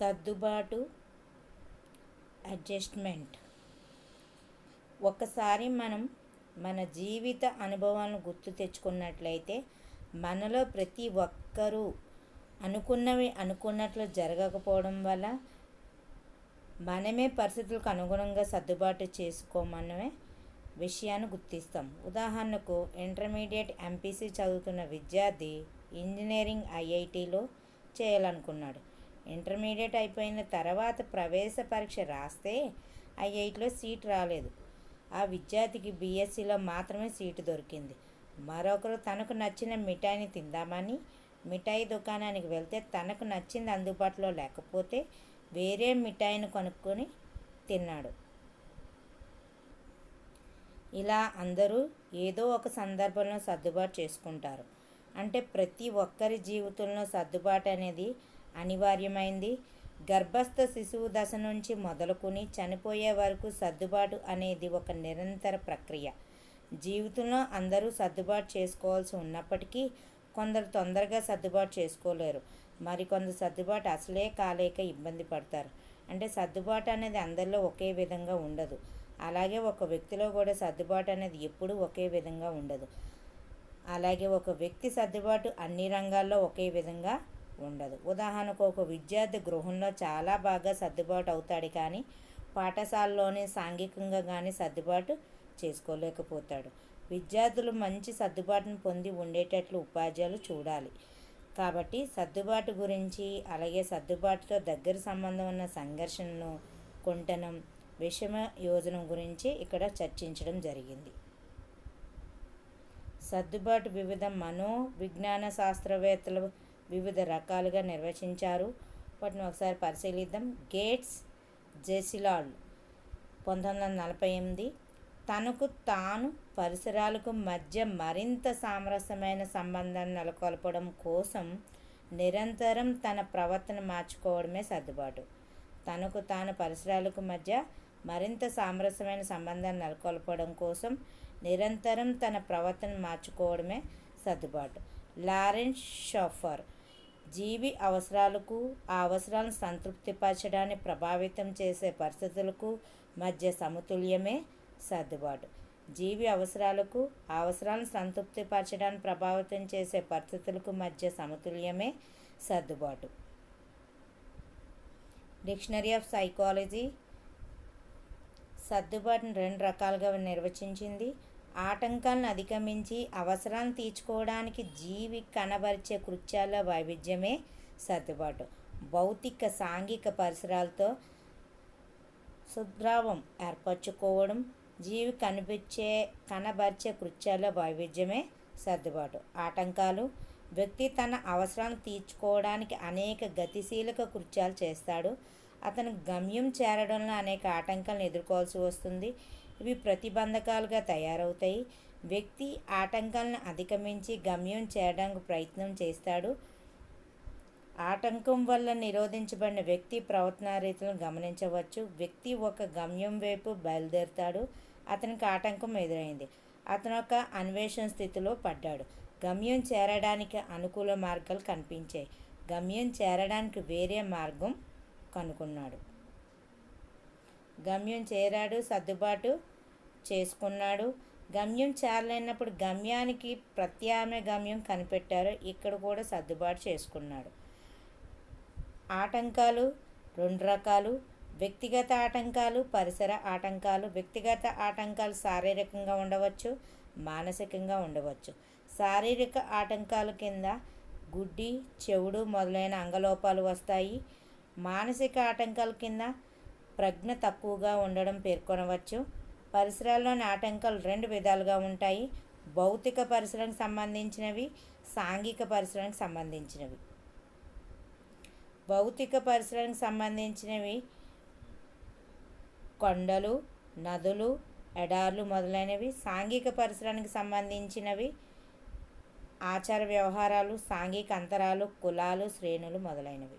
సర్దుబాటు, అడ్జస్ట్మెంట్. ఒకసారి మనం మన జీవిత అనుభవాలను గుర్తు తెచ్చుకున్నట్లయితే మనలో ప్రతి ఒక్కరూ అనుకున్నవి అనుకున్నట్లు జరగకపోవడం వల్ల మనమే పరిస్థితులకు అనుగుణంగా సర్దుబాటు చేసుకోమనే విషయాన్ని గుర్తిస్తాం. ఉదాహరణకు, ఇంటర్మీడియట్ ఎంపీసీ చదువుతున్న విద్యార్థి ఇంజనీరింగ్ ఐఐటీలో చేయాలనుకున్నాడు. ఇంటర్మీడియట్ అయిపోయిన తర్వాత ప్రవేశ పరీక్ష రాస్తే ఐఐటీలో సీట్ రాలేదు. ఆ విద్యార్థికి బీఎస్సీలో మాత్రమే సీటు దొరికింది. మరొకరు తనకు నచ్చిన మిఠాయిని తిందామని మిఠాయి దుకాణానికి వెళ్తే తనకు నచ్చింది అందుబాటులో లేకపోతే వేరే మిఠాయిని కొనుక్కొని తిన్నాడు. ఇలా అందరూ ఏదో ఒక సందర్భంలో సర్దుబాటు చేసుకుంటారు. అంటే ప్రతి ఒక్కరి జీవితంలో సర్దుబాటు అనేది అనివార్యమైంది. గర్భస్థ శిశువు దశ నుంచి మొదలుకొని చనిపోయే వరకు సర్దుబాటు అనేది ఒక నిరంతర ప్రక్రియ. జీవితంలో అందరూ సర్దుబాటు చేసుకోవాల్సి ఉన్నప్పటికీ కొందరు తొందరగా సర్దుబాటు చేసుకోలేరు. మరికొందరు సర్దుబాటు అసలే కాలేక ఇబ్బంది పడతారు. అంటే సర్దుబాటు అనేది అందరిలో ఒకే విధంగా ఉండదు. అలాగే ఒక వ్యక్తిలో కూడా సర్దుబాటు అనేది ఎప్పుడూ ఒకే విధంగా ఉండదు. అలాగే ఒక వ్యక్తి సర్దుబాటు అన్ని రంగాల్లో ఒకే విధంగా ఉండదు. ఉదాహరణకు, ఒక విద్యార్థి గృహంలో చాలా బాగా సర్దుబాటు అవుతాడు, కానీ పాఠశాలలోనే సాంఘికంగా కానీ సర్దుబాటు చేసుకోలేకపోతాడు. విద్యార్థులు మంచి సర్దుబాటును పొంది ఉండేటట్లు ఉపాధ్యాయులు చూడాలి. కాబట్టి సర్దుబాటు గురించి, అలాగే సర్దుబాటుతో దగ్గర సంబంధం ఉన్న సంఘర్షణను, కుంటనం, విషమ యోజనం గురించి ఇక్కడ చర్చించడం జరిగింది. సర్దుబాటు వివిధ మనోవిజ్ఞాన శాస్త్రవేత్తలు వివిధ రకాలుగా నిర్వచించారు. వాటిని ఒకసారి పరిశీలిద్దాం. గేట్స్ జెసిలాల్ 1948 తనకు తాను పరిసరాలకు మధ్య మరింత సామరస్యమైన సంబంధాన్ని నెలకొల్పడం కోసం నిరంతరం తన ప్రవర్తన మార్చుకోవడమే సర్దుబాటు. తనకు తాను పరిసరాలకు మధ్య మరింత సామరస్యమైన సంబంధాన్ని నెలకొల్పడం కోసం నిరంతరం తన ప్రవర్తన మార్చుకోవడమే సర్దుబాటు. లారెన్స్ షాఫర్ జీవి అవసరాలకు, ఆ అవసరాలను సంతృప్తిపరచడాన్ని ప్రభావితం చేసే పరిస్థితులకు మధ్య సమతుల్యమే సర్దుబాటు. జీవి అవసరాలకు, ఆ అవసరాలను సంతృప్తిపరచడాన్ని ప్రభావితం చేసే పరిస్థితులకు మధ్య సమతుల్యమే సర్దుబాటు. డిక్షనరీ ఆఫ్ సైకాలజీ సర్దుబాటును 2 రకాలుగా నిర్వచించింది. ఆటంకాలను అధిగమించి అవసరాలను తీర్చుకోవడానికి జీవి కనబరిచే కృత్యాల వైవిధ్యమే సర్దుబాటు. భౌతిక, సాంఘిక పరిసరాలతో సుద్రావం ఏర్పరచుకోవడం జీవి కనబరిచే కృత్యాల వైవిధ్యమే సర్దుబాటు. ఆటంకాలు: వ్యక్తి తన అవసరాలను తీర్చుకోవడానికి అనేక గతిశీలక కృత్యాలు చేస్తాడు. అతను గమ్యం చేరడంలో అనేక ఆటంకాలను ఎదుర్కోవాల్సి వస్తుంది. ఇవి ప్రతిబంధకాలుగా తయారవుతాయి. వ్యక్తి ఆటంకాలను అధిగమించి గమ్యం చేరడానికి ప్రయత్నం చేస్తాడు. ఆటంకం వల్ల నిరోధించబడిన వ్యక్తి ప్రవర్తనా రీతులను గమనించవచ్చు. వ్యక్తి ఒక గమ్యం వైపు బయలుదేరుతాడు. అతనికి ఆటంకం ఎదురైంది. అతను ఒక అన్వేషణ స్థితిలో పడ్డాడు. గమ్యం చేరడానికి అనుకూల మార్గాలు కనిపించాయి. గమ్యం చేరడానికి వేరే మార్గం కనుక్కున్నాడు. గమ్యం చేరాడు, సర్దుబాటు చేసుకున్నాడు. గమ్యం చేరలేనప్పుడు గమ్యానికి ప్రత్యామ్నాయ గమ్యం కనిపెట్టారు. ఇక్కడ కూడా సర్దుబాటు చేసుకున్నాడు. ఆటంకాలు 2 రకాలు: వ్యక్తిగత ఆటంకాలు, పరిసర ఆటంకాలు. వ్యక్తిగత ఆటంకాలు శారీరకంగా ఉండవచ్చు, మానసికంగా ఉండవచ్చు. శారీరక ఆటంకాల కింద గుడ్డి, చెవుడు మొదలైన అంగలోపాలు వస్తాయి. మానసిక ఆటంకాల కింద ప్రజ్ఞ తక్కువగా ఉండడం పేర్కొనవచ్చు. పరిసరాల్లోని ఆటంకాలు 2 విధాలుగా ఉంటాయి: భౌతిక పరిసరానికి సంబంధించినవి, సాంఘిక పరిసరానికి సంబంధించినవి. భౌతిక పరిసరానికి సంబంధించినవి కొండలు, నదులు, ఎడార్లు మొదలైనవి. సాంఘిక పరిసరానికి సంబంధించినవి ఆచార వ్యవహారాలు, సాంఘిక అంతరాలు, కులాలు, శ్రేణులు మొదలైనవి.